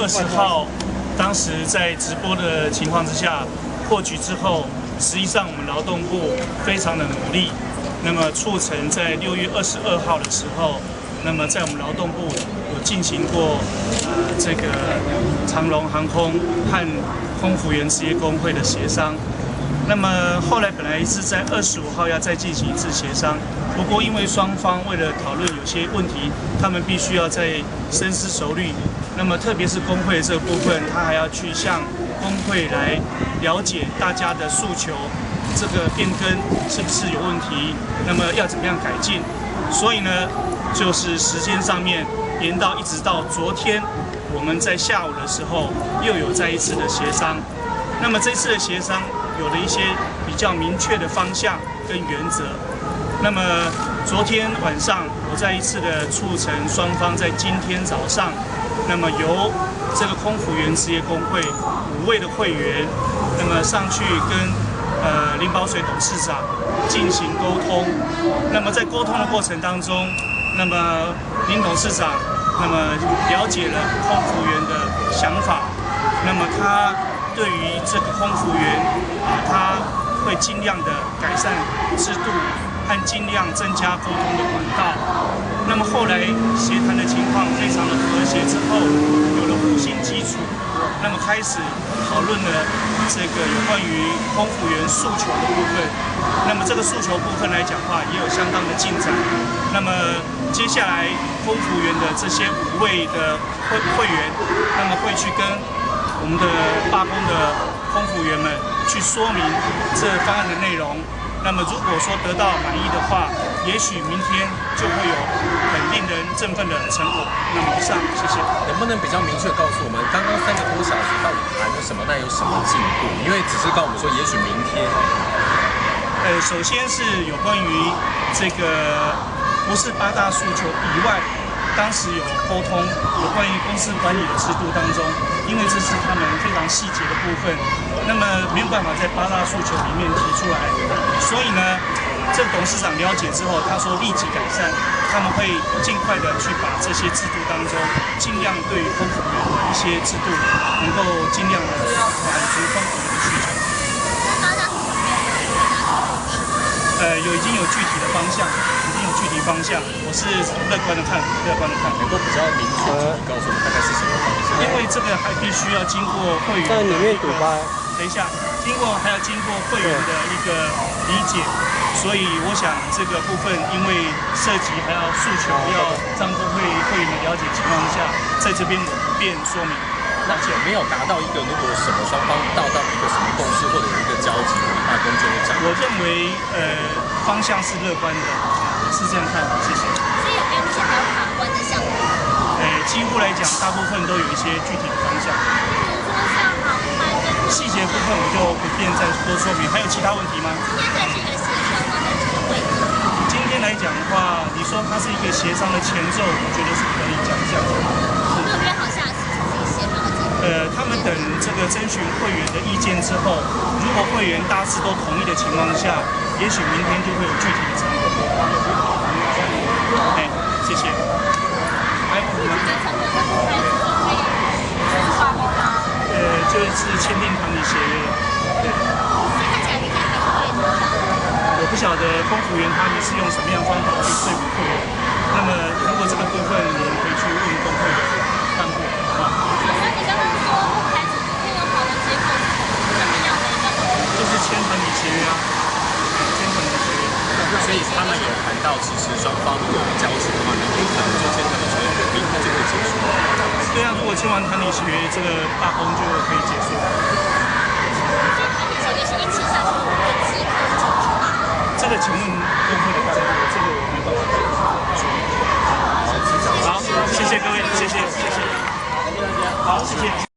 20号，当时在直播的情况之下获取之后，实际上我们劳动部非常的努力，那么促成在6月22号的时候，那么在我们劳动部有进行过这个长荣航空和空服员职业工会的协商。那么后来本来是在25号要再进行一次协商，不过因为双方为了讨论有些问题，他们必须要再深思熟虑。那么特别是工会这个部分，他还要去向工会来了解大家的诉求，这个变更是不是有问题，那么要怎么样改进。所以呢，就是时间上面延到一直到昨天，我们在下午的时候又有再一次的协商。那么这次的协商有了一些比较明确的方向跟原则。那么昨天晚上我再一次的促成双方在今天早上，那么由这个空服员职业工会5位的会员，那么上去跟林保水董事长进行沟通。那么在沟通的过程当中，那么林董事长那么了解了空服员的想法，那么他对于这个空服员他会尽量的改善制度和尽量增加沟通的管道。那么后来协谈的情况非常的和谐之后，有了互信基础，那么开始讨论了这个有关于空服员诉求的部分。那么这个诉求部分来讲话，也有相当的进展。那么接下来空服员的这些5位的会员，那么会去跟我们的罢工的空服员们去说明这方案的内容。那么如果说得到满意的话，也许明天就会有很令人振奋的成果。那么以上，谢谢。能不能比较明确告诉我们，刚刚3个多小时到底谈了什么？那有什么进步？因为只是告诉我们说，也许明天。首先是有关于这个不是8大诉求以外，当时有沟通有关于公司管理的制度当中，因为这是他们非常细节的部分，那么没有办法在8大诉求里面提出来，所以呢，这董事长了解之后，他说立即改善，他们会尽快的去把这些制度当中，尽量对于空服员的一些制度，能够尽量的满足空服员的需求。已经有具体的方向，我是乐观的看。能够比较明确告诉我们大概是什么方向？因为这个还必须要经过会员在里面赌吧。等一下，还要经过会员的一个理解，所以我想这个部分因为涉及还要诉求，要让会员的了解情况下，在这边我不便说明。那有没有达到一个，如果什么双方到一个什么共识或者有一个交集，罢工就会展开？我认为方向是乐观的，是这样看，谢谢。所以有没有目前还有卡关的项目？几乎来讲，大部分都有一些具体的方向。比如说像航班跟细节部分我就不便再多说明。还有其他问题吗？今天算是一个协商吗？还是什么会议？今天来讲的话，你说它是一个协商的前奏，我觉得是可以讲一下。有没有约好下次协商的结果？他们等这个征询会员的意见之后，如果会员大致都同意的情况下，也许明天就会有具体的成果。谢谢。还有什么？就是签订团体协约。对。看起来明天没有会多少。我不晓得空服员他们是用什么样方法去说服会员。那么如果这个部分你们可以去问工会的干部啊。那你刚刚说开始那个好的结果是什么样的一个？就是签团体协约啊，签团体协约。所以他们有谈到，其实双方如果有交集的话，明天可能就签团体协约，明天就会结束。对啊，如果签完团体协约，这个罢工就可以结束。所以团体协约是一起下去结合的情况吗？这个请问工会的干部，这个我没办法说。好，谢谢各位，谢谢。好，谢谢。